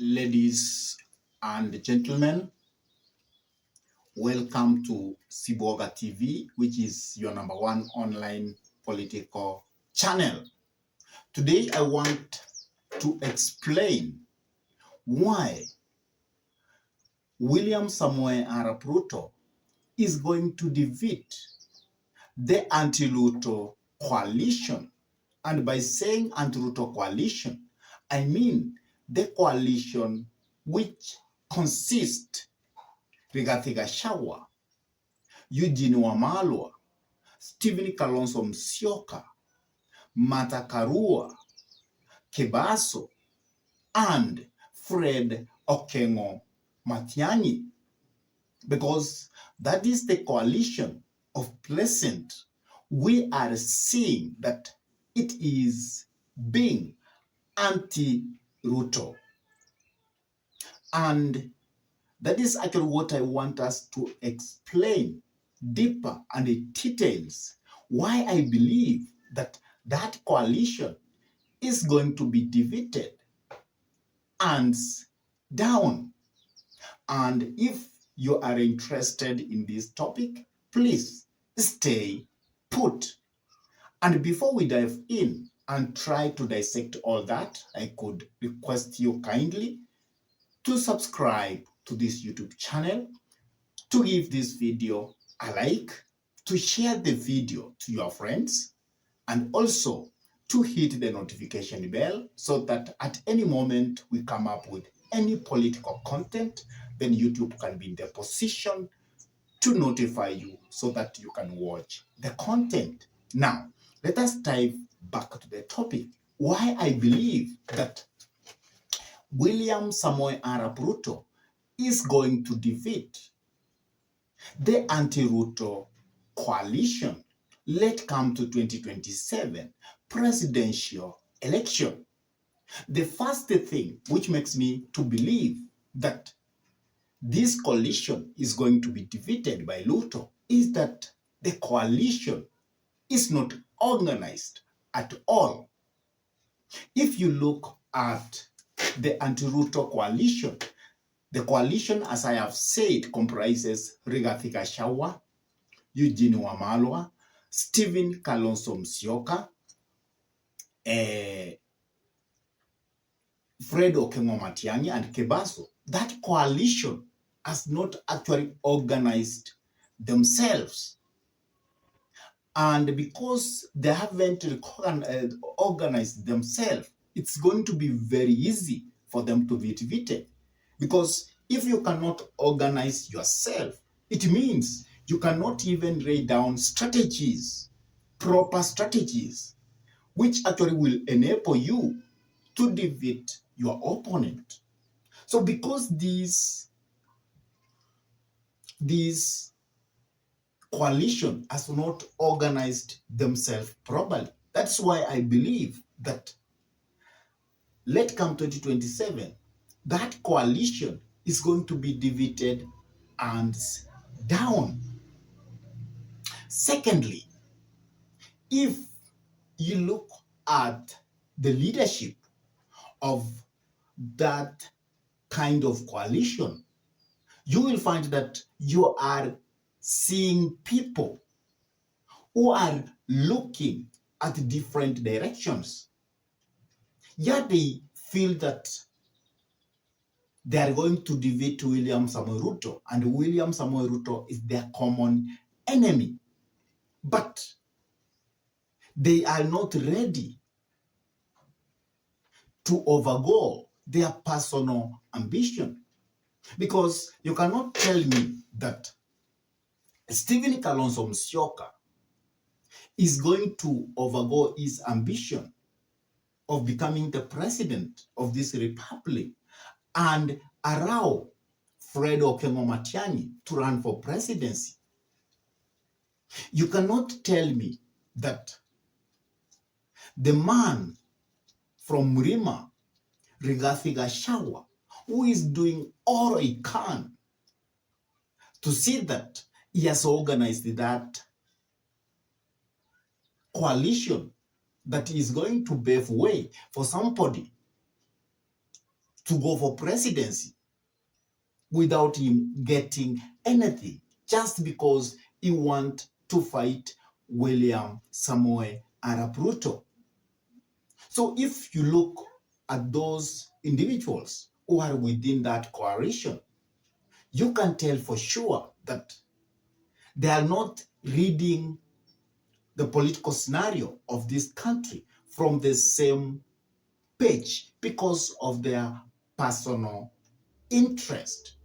Ladies and gentlemen, welcome to Siboga TV, which is your number one online political channel. Today, I want to explain why William Samoei Arap Ruto is going to defeat the anti-Ruto coalition. And by saying anti-Ruto coalition, I mean the coalition which consists Rigathi Gachagua, Eugene Wamalwa, Stephen Kalonzo Musyoka, Martha Karua, Kebaso, and Fred Okengo Matiang'I, because that is the coalition of present. We are seeing that it is being anti-Ruto. And that is actually what I want us to explain deeper and in details, why I believe that that coalition is going to be defeated and down. And if you are interested in this topic, please stay put. And before we dive in and try to dissect all that, I could request you kindly to subscribe to this YouTube channel, to give this video a like, to share the video to your friends, and also to hit the notification bell so that at any moment we come up with any political content, then YouTube can be in the position to notify you so that you can watch the content. Now, let us dive back to the topic. Why I believe that William Samoei Arap Ruto is going to defeat the anti-Ruto coalition let come to 2027 presidential election. The first thing which makes me to believe that this coalition is going to be defeated by Ruto is that the coalition is not organized at all. If you look at the anti-Ruto coalition, the coalition, as I have said, comprises Rigathi Gachagua, Eugene Wamalwa, Stephen Kalonzo Musyoka, Fred Okengo Matiang'I, and Kebaso. That coalition has not actually organized themselves. And because they haven't organized themselves, it's going to be very easy for them to be defeated. Because if you cannot organize yourself, it means you cannot even lay down strategies, proper strategies, which actually will enable you to defeat your opponent. So because these coalition has not organized themselves properly, that's why I believe that let come 2027, that coalition is going to be defeated and down. Secondly, if you look at the leadership of that kind of coalition, you will find that you are seeing people who are looking at different directions. Yet they feel that they are going to defeat William Samoei Ruto, and William Samoei Ruto is their common enemy. But they are not ready to overgo their personal ambition. Because you cannot tell me that Stephen Kalonzo Musyoka is going to overgo his ambition of becoming the president of this republic and allow Fred Okengo Matiang'I to run for presidency. You cannot tell me that the man from Murima, Rigathi Gachagua, who is doing all he can to see that he has organized that coalition that is going to pave way for somebody to go for presidency without him getting anything, just because he wants to fight William Samoei Arap Ruto. So if you look at those individuals who are within that coalition, you can tell for sure that they are not reading the political scenario of this country from the same page because of their personal interest.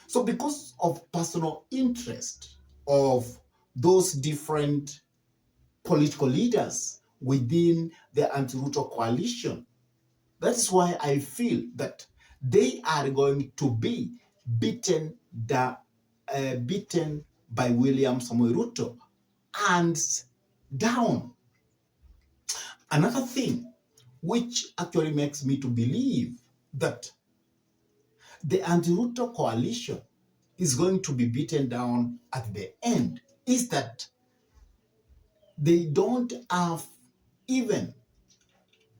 So because of personal interest of those different political leaders within the anti-Ruto coalition, that is why I feel that they are going to be beaten, beaten by William Samoei Ruto, hands down. Another thing which actually makes me to believe that the anti-Ruto coalition is going to be beaten down at the end is that they don't have even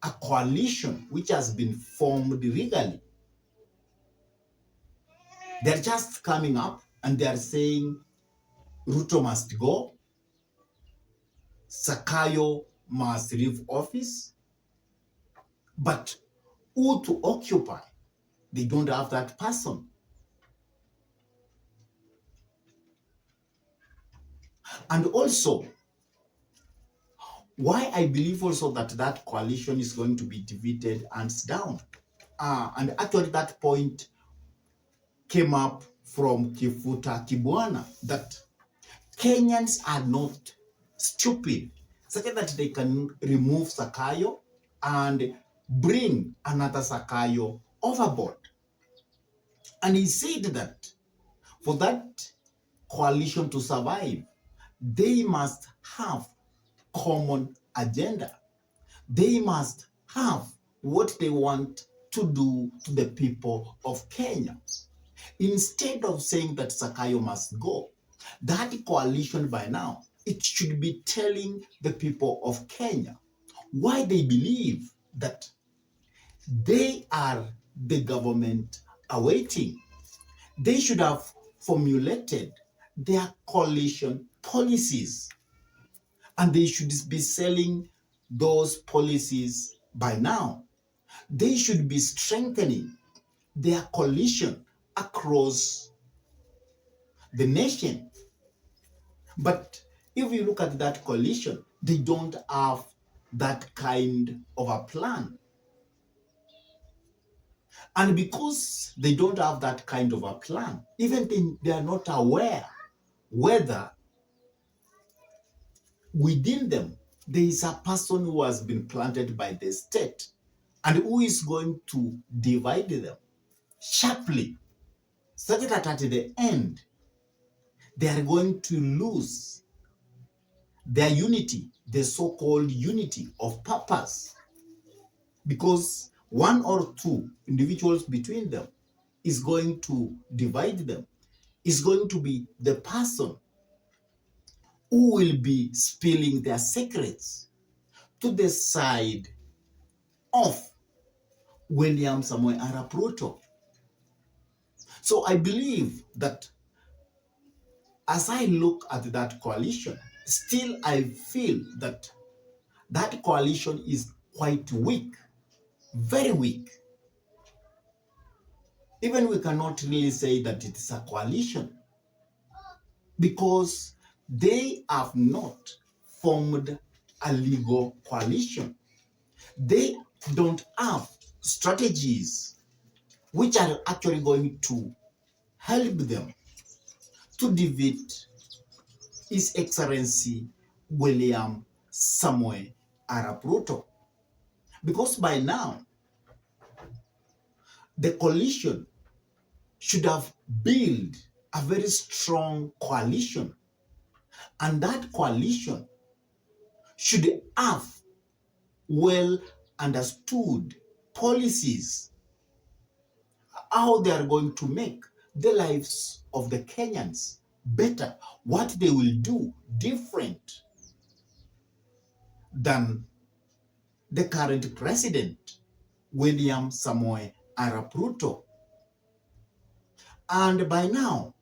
a coalition which has been formed legally. They're just coming up and they're saying Ruto must go, Sakayo must leave office, but who to occupy? They don't have that person. And also, why I believe also that that coalition is going to be defeated hands down. And actually that point came up from Kifuta Kibwana, that Kenyans are not stupid, such that they can remove Sakayo and bring another Sakayo overboard. And he said that for that coalition to survive, they must have common agenda. They must have what they want to do to the people of Kenya. Instead of saying that Sakayo must go, that coalition by now, it should be telling the people of Kenya why they believe that they are the government awaiting. They should have formulated their coalition policies, and they should be selling those policies by now. They should be strengthening their coalition across the nation. But if you look at that coalition, they don't have that kind of a plan. And because they don't have that kind of a plan, even they are not aware whether within them there is a person who has been planted by the state and who is going to divide them sharply, such that at the end they are going to lose their unity, the so-called unity of purpose, because one or two individuals between them is going to divide them, is going to be the person who will be spilling their secrets to the side of William Samoei Arap Ruto. So I believe that as I look at that coalition, still I feel that that coalition is quite weak, very weak. Even we cannot really say that it is a coalition because they have not formed a legal coalition. They don't have strategies which are actually going to help them to defeat His Excellency William Samoei Arap Ruto. Because by now, the coalition should have built a very strong coalition. And that coalition should have well understood policies, how they are going to make the lives of the Kenyans better, what they will do different than the current president, William Samoei Arap Ruto. And by now,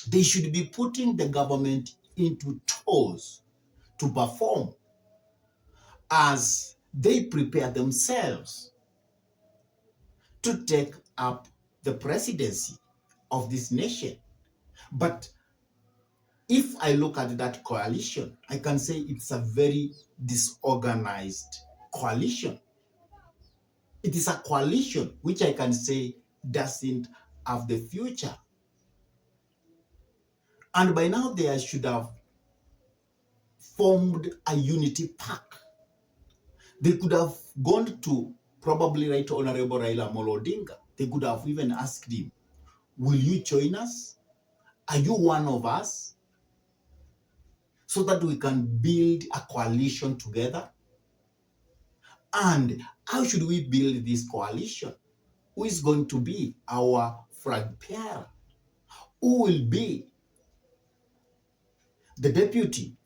they should be putting the government into toes to perform as they prepare themselves to take up the presidency of this nation. But if I look at that coalition, I can say it's a very disorganized coalition. It is a coalition which I can say doesn't have the future. And by now they should have formed a unity pack. They could have gone to probably Right Honorable Raila Amolo Odinga. They could have even asked him, will you join us? Are you one of us? So that we can build a coalition together. And how should we build this coalition? Who is going to be our flag bearer? Who will be the deputy?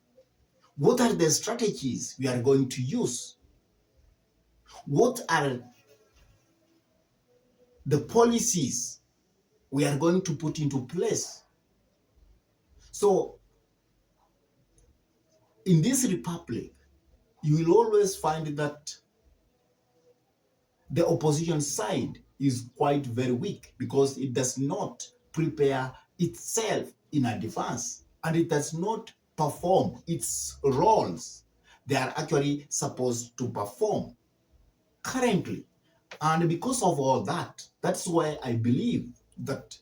What are the strategies we are going to use? What are the policies we are going to put into place? So, in this republic, you will always find that the opposition side is quite very weak because it does not prepare itself in advance and it does not perform its roles they are actually supposed to perform currently. And because of all that, that's why I believe that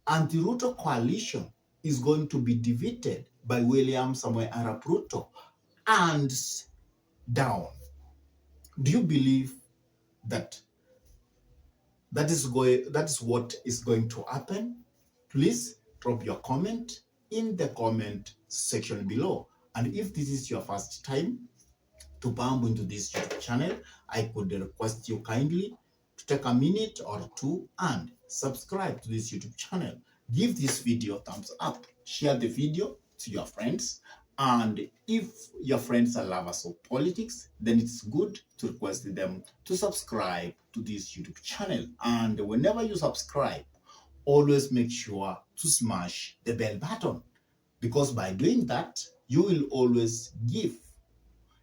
anti-Ruto coalition is going to be defeated by William Samoei Arap Ruto hands down. Do you believe that that is what is going to happen? Please drop your comment in the comment section below. And if this is your first time to bump into this YouTube channel, I could request you kindly to take a minute or two and subscribe to this YouTube channel. Give this video a thumbs up, share the video to your friends, and if your friends are lovers of politics, then it's good to request them to subscribe to this YouTube channel. And whenever you subscribe, always make sure to smash the bell button, because by doing that, you will always give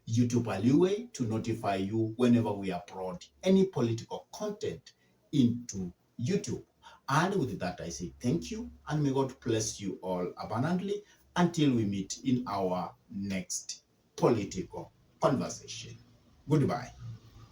YouTube a leeway to notify you whenever we upload any political content into YouTube. And with that, I say thank you, and may God bless you all abundantly until we meet in our next political conversation. Goodbye.